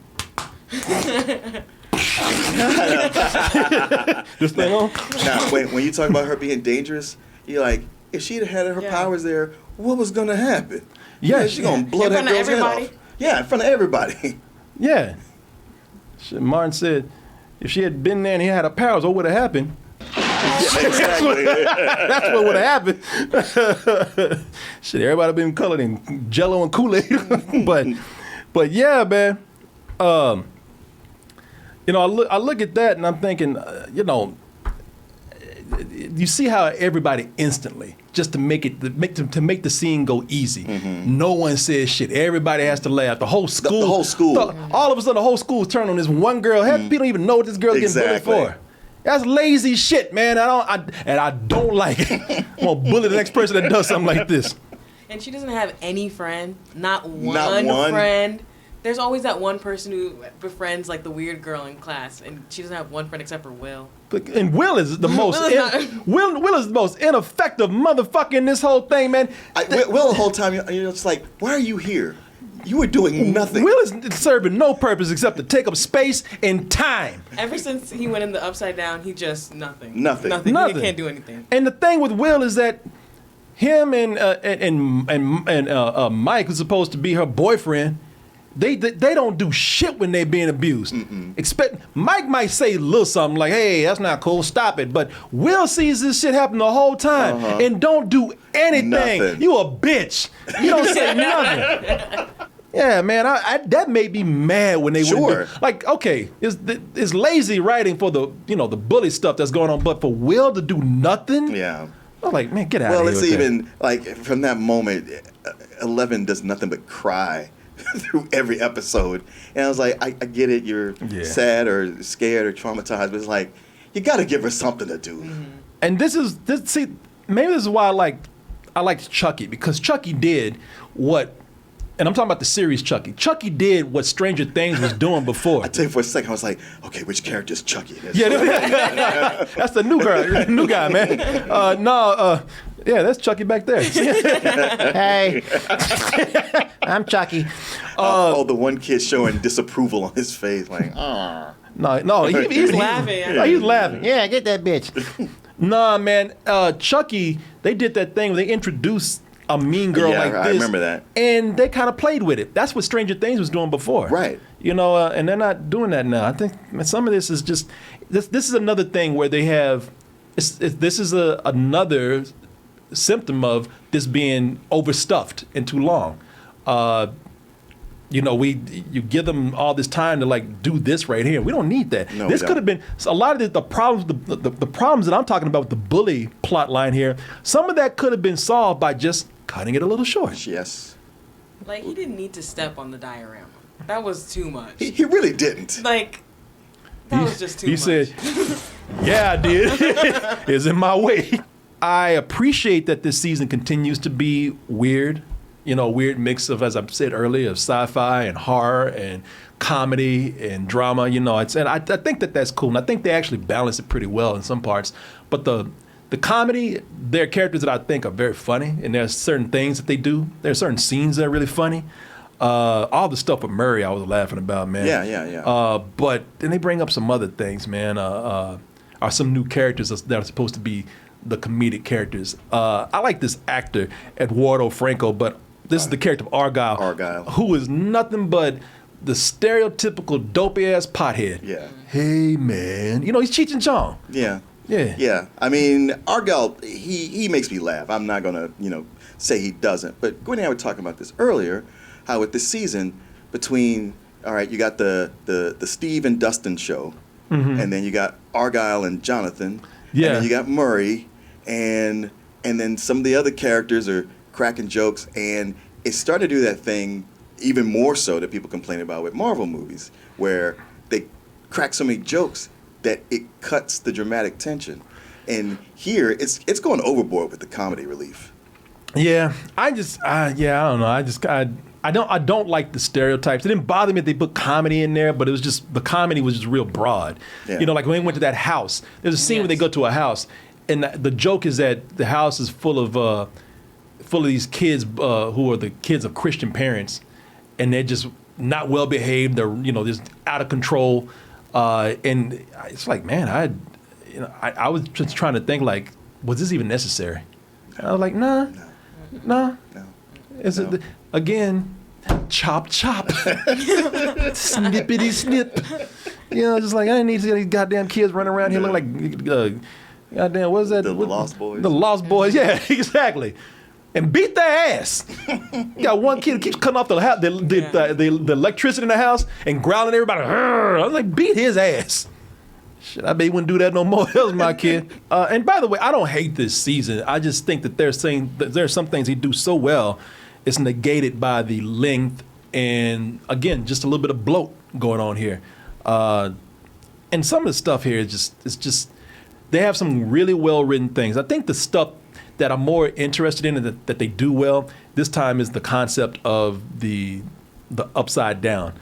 This thing on? Now, when you talk about her being dangerous, you're like, if she had her powers there, what was gonna happen? Yeah, she's gonna blow that girl's head off. Yeah, in front of everybody. Yeah. Martin said, if she had been there and he had her powers, what would have happened? Yeah, exactly. That's what would have happened. Shit, everybody been colored in Jello and Kool-Aid. but yeah, man. I look at that and I'm thinking, you see how everybody instantly, just to make the scene go easy. Mm-hmm. No one says shit. Everybody has to laugh. The whole school. The whole school. All of a sudden, the whole school turned on this one girl. People don't even know what this girl getting bullied for. That's lazy shit, man. I don't like it. I'm gonna bully the next person that does something like this. And she doesn't have any friend. Not one friend. There's always that one person who befriends like the weird girl in class, and she doesn't have one friend except for Will. And Will is the most Will is the most ineffective motherfucker in this whole thing, man. Will the whole time you're just like, why are you here? You were doing nothing. Will is serving no purpose except to take up space and time. Ever since he went in the Upside Down, he just nothing. Nothing. He can't do anything. And the thing with Will is that him and Mike, who's supposed to be her boyfriend, they don't do shit when they being abused. Mike might say a little something like, "Hey, that's not cool. Stop it." But Will sees this shit happen the whole time and don't do anything. Nothing. You a bitch. You don't say nothing. Yeah, man, that made me mad when they sure. Like, okay, it's lazy writing for the bully stuff that's going on, but for Will to do nothing. Yeah. I'm like, man, get out of Well, here. it's with that. even like from that moment, 11 does nothing but cry through every episode, and I was like, I get it, you're sad or scared or traumatized, but it's like you got to give her something to do. And see, maybe this is why I liked Chucky, because Chucky did what, and I'm talking about the series Chucky. Chucky did what Stranger Things was doing before. I tell you, for a second, I was like, okay, which character is Chucky? Yeah, that's the new guy, man. Yeah, that's Chucky back there. Hey, I'm Chucky. The one kid showing disapproval on his face, like, ah. No, he's laughing. No, he's laughing. Yeah, get that bitch. Nah, man, Chucky, they did that thing where they introduced a mean girl like this. I remember that. And they kind of played with it. That's what Stranger Things was doing before. Right. You know, and they're not doing that now. I think some of this is just, this is another thing where they have, this is another symptom of this being overstuffed and too long. You know, you give them all this time to like do this right here. We don't need that. No, this could have been a lot of the problems. The problems that I'm talking about with the bully plot line here. Some of that could have been solved by just cutting it a little short. Yes. Like, he didn't need to step on the diorama. That was too much. He really didn't. Like, that was just too much. He said, "Yeah, I did. It's in my way." I appreciate that this season continues to be weird. You know, weird mix of, as I said earlier, of sci-fi and horror and comedy and drama. You know, and I think that's cool. And I think they actually balance it pretty well in some parts. But the comedy, there are characters that I think are very funny, and there are certain things that they do. There are certain scenes that are really funny. All the stuff with Murray, I was laughing about, man. Yeah. But then they bring up some other things, man. Are some new characters that are supposed to be the comedic characters. I like this actor, Eduardo Franco, but this is the character of Argyle, who is nothing but the stereotypical dopey-ass pothead. Yeah. Hey, man. You know, he's Cheech and Chong. Yeah. Yeah. Yeah. I mean, Argyle, he makes me laugh. I'm not going to, say he doesn't. But Gwen and I were talking about this earlier, how with this season, between, all right, you got the Steve and Dustin show, and then you got Argyle and Jonathan, and then you got Murray, and then some of the other characters are cracking jokes, and it's starting to do that thing even more so that people complain about with Marvel movies, where they crack so many jokes that it cuts the dramatic tension. And here, it's going overboard with the comedy relief. Yeah, I don't know. I don't like the stereotypes. It didn't bother me that they put comedy in there, but it was just, the comedy was just real broad. Yeah. You know, like when they went to that house, there's a scene where they go to a house, and the joke is that the house is full of these kids who are the kids of Christian parents, and they're just not well behaved. They're just out of control, and it's like, man, I was just trying to think, like, was this even necessary? And I was like, nah. Is it again? Chop, snippity snip. Just like, I didn't need to see these goddamn kids running around here looking like goddamn, what is that? The Lost Boys. The Lost Boys, yeah, exactly. And beat their ass. You got one kid who keeps cutting off the electricity in the house and growling at everybody. I was like, beat his ass. Shit, I bet he wouldn't do that no more. That was my kid. And by the way, I don't hate this season. I just think that they're saying that there are some things he do so well, it's negated by the length and, again, just a little bit of bloat going on here. And some of the stuff here is just they have some really well-written things. I think the stuff that I'm more interested in and that they do well this time is the concept of the upside down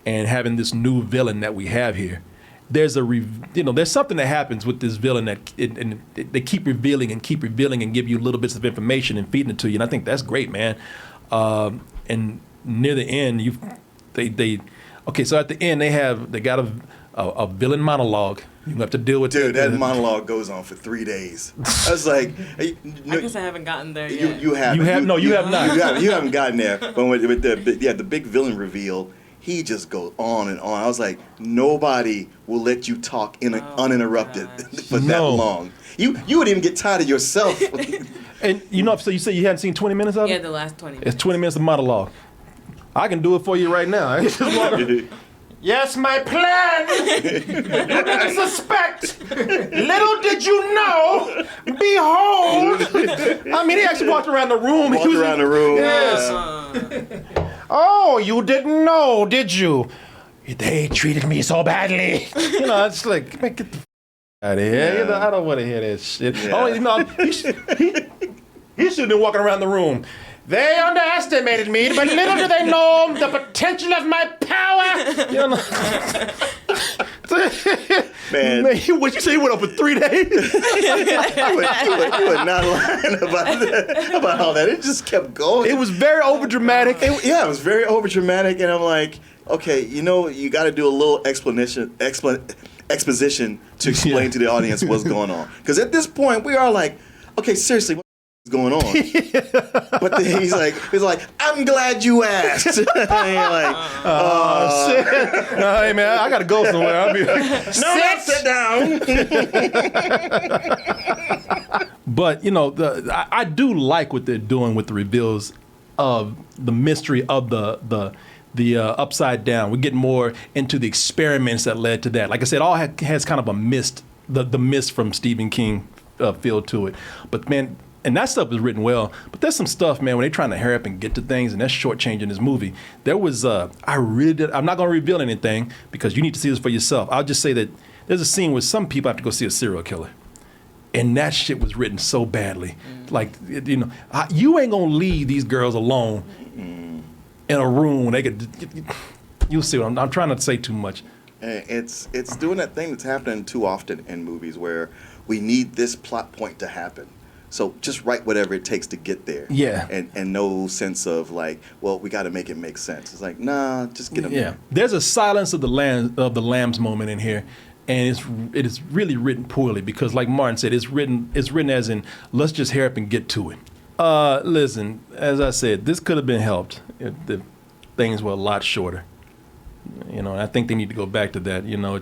and having this new villain that we have here. There's there's something that happens with this villain that they keep revealing and give you little bits of information and feeding it to you, and I think that's great, man. And near the end, so at the end they got a villain monologue. You have to deal with. Dude, that monologue goes on for 3 days. I was like, I guess I haven't gotten there yet. You haven't. You have not. You haven't gotten there. But with the big villain reveal, he just goes on and on. I was like, nobody will let you talk uninterrupted for that long. You would even get tired of yourself. And so you say you hadn't seen 20 minutes of it? Yeah, the last 20 minutes. It's 20 minutes of monologue. I can do it for you right now. Yes, my plan. You didn't suspect. Little did you know. Behold. I mean, he actually walked around the room. Yes. Oh, you didn't know, did you? They treated me so badly. You know, it's like, man, get the out of here. Yeah. You know, I don't want to hear that shit. Yeah. Oh, you know, he should have been walking around the room. They underestimated me, but little do they know the potential of my power. You know. Man, What you say? He went up for 3 days? you were not lying about all that. It just kept going. It was very overdramatic. It was very overdramatic, and I'm like, okay, you know, you got to do a little exposition to explain to the audience what's going on. Because at this point, we are like, okay, seriously, what is going on? But then he's like, I'm glad you asked. And you're like, Oh, shit. Hey, man, I got to go somewhere. I'll be sit down. But, you know, I do like what they're doing with the reveals of the mystery of the upside down. We're getting more into the experiments that led to that. Like I said, all has kind of a mist, the mist from Stephen King feel to it. But, man, and that stuff is written well. But there's some stuff, man, when they're trying to hurry up and get to things, and that's shortchanging this movie. There was, I'm not going to reveal anything because you need to see this for yourself. I'll just say that there's a scene where some people have to go see a serial killer. And that shit was written so badly. Like, you know, you ain't going to leave these girls alone in a room. They could, you'll see what I'm trying not to say too much. It's doing that thing that's happening too often in movies where we need this plot point to happen. So just write whatever it takes to get there. Yeah. And no sense of like, well, we got to make it make sense. It's like, nah, just get them there. There's a silence of the lambs moment in here, and it is really written poorly because, like Martin said, it's written as in let's just hurry up and get to it. Listen, as I said, this could have been helped if the things were a lot shorter. You know, and I think they need to go back to that. You know,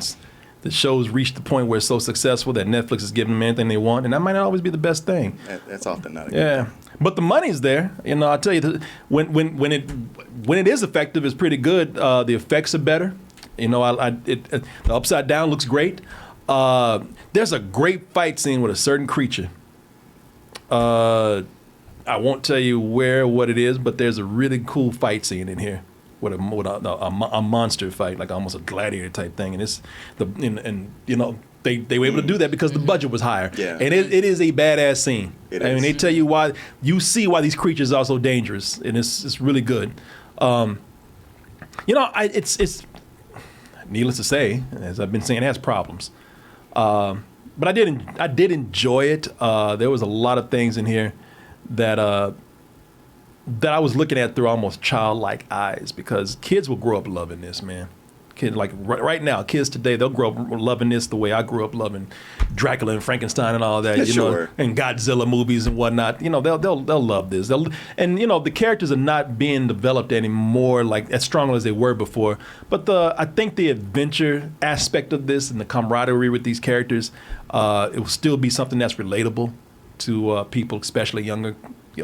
the show's reached the point where it's so successful that Netflix is giving them anything they want, and that might not always be the best thing. That's often not a good thing. But the money's there. You know, I'll tell you, when it is effective, it's pretty good. The effects are better. You know, the upside down looks great. There's a great fight scene with a certain creature. I won't tell you what it is, but there's a really cool fight scene in here. With a monster fight, like almost a gladiator type thing, and you know they were able to do that because the budget was higher. Yeah. And it is a badass scene. Mean, they tell you why. You see why these creatures are so dangerous, and it's really good. You know, it's needless to say, as I've been saying, it has problems. But I did enjoy it. There was a lot of things in here that I was looking at through almost childlike eyes because kids will grow up loving this, man. Kids like right now, kids today, they'll grow up loving this the way I grew up loving Dracula and Frankenstein and all that, you know, and Godzilla movies and whatnot. You know, they'll love this. And you know, the characters are not being developed anymore like as strongly as they were before. But I think the adventure aspect of this and the camaraderie with these characters, it will still be something that's relatable to people, especially younger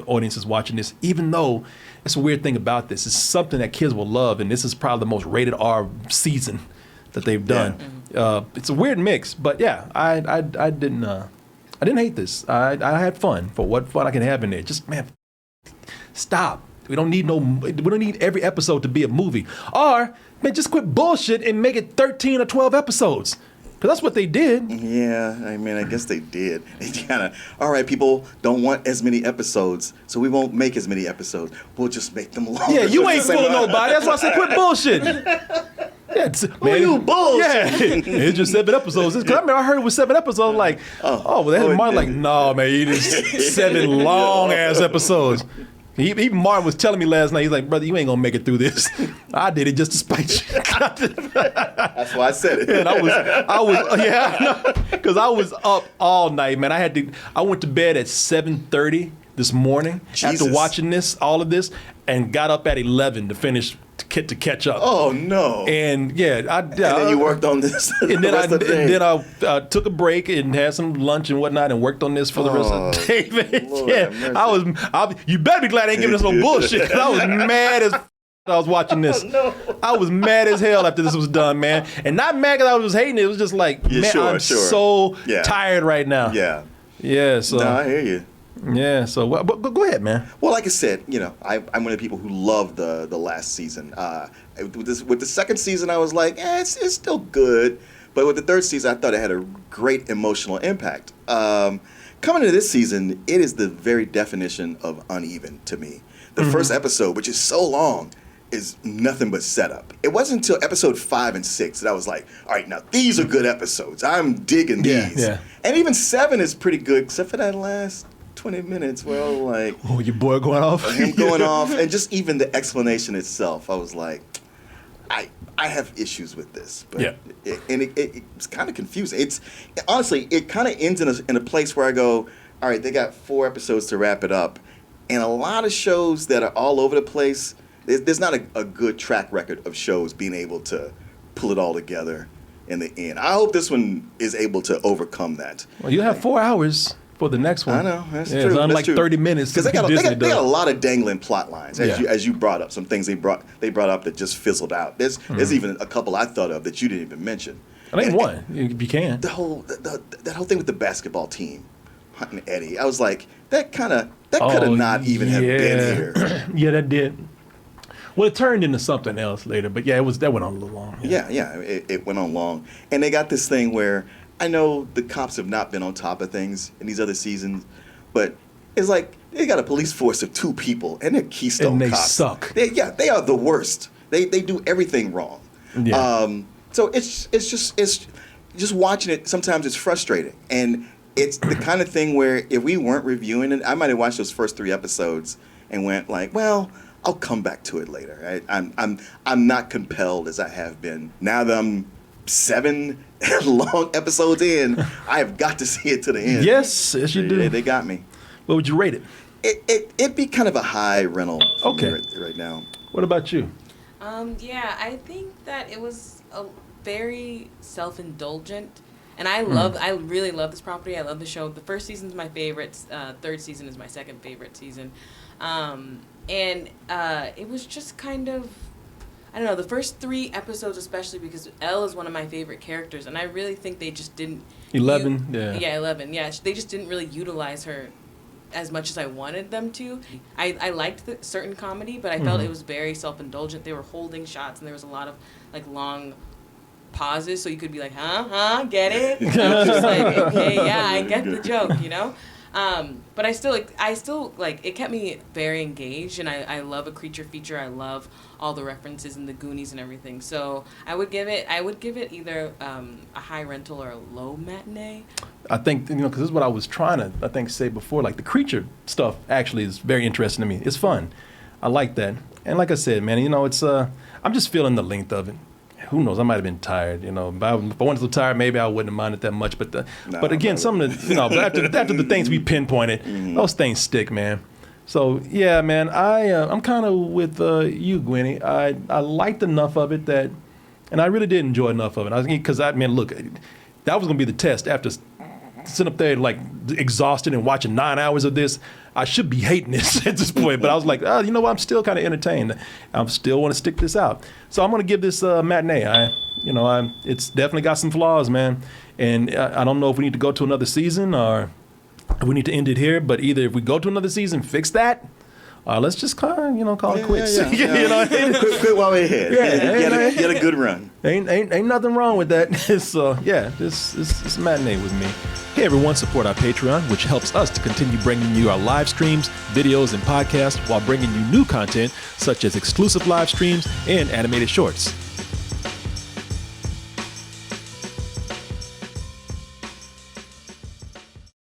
audiences watching this, even though it's a weird thing about this. It's something that kids will love, and this is probably the most rated R season that they've done. Yeah. It's a weird mix, but yeah, I didn't hate this. I had fun for what fun I can have in there. Just, man, stop. We don't need every episode to be a movie. Or, man, just quit bullshit and make it 13 or 12 episodes. Because that's what they did. Yeah, I mean, I guess they did. They kind of, all right, people don't want as many episodes, so we won't make as many episodes. We'll just make them longer. Yeah, you ain't fooling nobody. That's why I said quit bullshitting. Yeah, you bullshit. Yeah, it's just 7 episodes. Because I remember I heard it was 7 episodes. Like, well, they had Martin like, no, man, you just 7 long-ass episodes. Even Martin was telling me last night, he's like, brother, you ain't gonna make it through this. I did it just to spite you. That's why I said it. And I was, because I was up all night, man. I went to bed at 7:30 this morning after watching all of this, and got up at 11 to finish to catch up. Oh no! And yeah, and then you worked on this. And then I took a break and had some lunch and whatnot, and worked on this for the rest of the day. Man. Yeah, you better be glad I ain't giving us no bullshit. 'Cause I was mad as I was watching this. No. I was mad as hell after this was done, man. And not mad because I was hating it. It was just like, Yeah, man, sure, I'm sure. so Yeah. tired right now. Yeah. Yeah, so. No, I hear you. Yeah, so but go ahead, man. Well, like I said, I'm one of the people who loved the last season. With the second season, I was like, it's still good. But with the third season, I thought it had a great emotional impact. Coming into this season, it is the very definition of uneven to me. The first episode, which is so long, is nothing but setup. It wasn't until episode 5 and 6 that I was like, all right, now these are good episodes. I'm digging these. Yeah. And even 7 is pretty good, except for that last 20 minutes where I was like, Oh, your boy going off? him going off, and just even the explanation itself, I was like, I have issues with this. But Yeah. It's kind of confusing. Honestly, it kind of ends in a place where I go, all right, they got 4 episodes to wrap it up. And a lot of shows that are all over the place, there's not a good track record of shows being able to pull it all together in the end. I hope this one is able to overcome that. Well, you have 4 hours for the next one. I know, that's yeah, true. It's That's unlike true. 30 minutes. Because they got Disney a lot of dangling plot lines, as you brought up. Some things they brought up that just fizzled out. There's even a couple I thought of that you didn't even mention. I think one, if you can. That whole thing with the basketball team, Hunt and Eddie. I was like, that could have not even have been here. Yeah, that did. Well, it turned into something else later, but yeah, that went on a little long. Yeah, it went on long. And they got this thing where I know the cops have not been on top of things in these other seasons, but it's like they got a police force of 2 people and they're Keystone And they cops. suck. They are the worst. They do everything wrong. Yeah. So it's just watching it. Sometimes it's frustrating, and it's the kind of thing where if we weren't reviewing it, I might have watched those first 3 episodes and went like, well, I'll come back to it later. Right? I'm not compelled as I have been. Now that I'm 7 long episodes in, I have got to see it to the end. Yes, you do. They got me. What would you rate it? It'd be kind of a high rental for me Okay. right now. What about you? Yeah, I think that it was a very self-indulgent, and I really love this property. I love the show. The first season's my favorite. Third season is my second favorite season, and it was just kind of, I don't know, the first 3 episodes especially, because Elle is one of my favorite characters, and I really think they just didn't. 11. Yeah, 11. Yeah, they just didn't really utilize her as much as I wanted them to. I liked the certain comedy, but I felt it was very self-indulgent. They were holding shots, and there was a lot of like long pauses, so you could be like, get it? And I was just like, okay, yeah, I get the joke, But I still it kept me very engaged, and I love a creature feature. I love all the references in the Goonies and everything. So I would give it either a high rental or a low matinee. I think, because this is what I was trying to, say before. Like, the creature stuff actually is very interesting to me. It's fun. I like that. And like I said, man, it's, I'm just feeling the length of it. Who knows? I might have been tired, If I wasn't so tired, maybe I wouldn't have minded that much. But again, some of the, after the things we pinpointed, those things stick, man. So, yeah, man, I'm kind of with you, Gwenny. I liked enough of it that, and I really did enjoy enough of it. Because, look, that was going to be the test. After sitting up there, like, exhausted and watching 9 hours of this, I should be hating this at this point. But I was like, you know what? I'm still kind of entertained. I still want to stick this out. So I'm going to give this matinee. It's definitely got some flaws, man. And I don't know if we need to go to another season or if we need to end it here. But either if we go to another season, fix that. Let's just call it quits. Quit while we're ahead. Yeah, get a good run. Ain't nothing wrong with that. So this matinee with me. Hey everyone, support our Patreon, which helps us to continue bringing you our live streams, videos, and podcasts while bringing you new content such as exclusive live streams and animated shorts.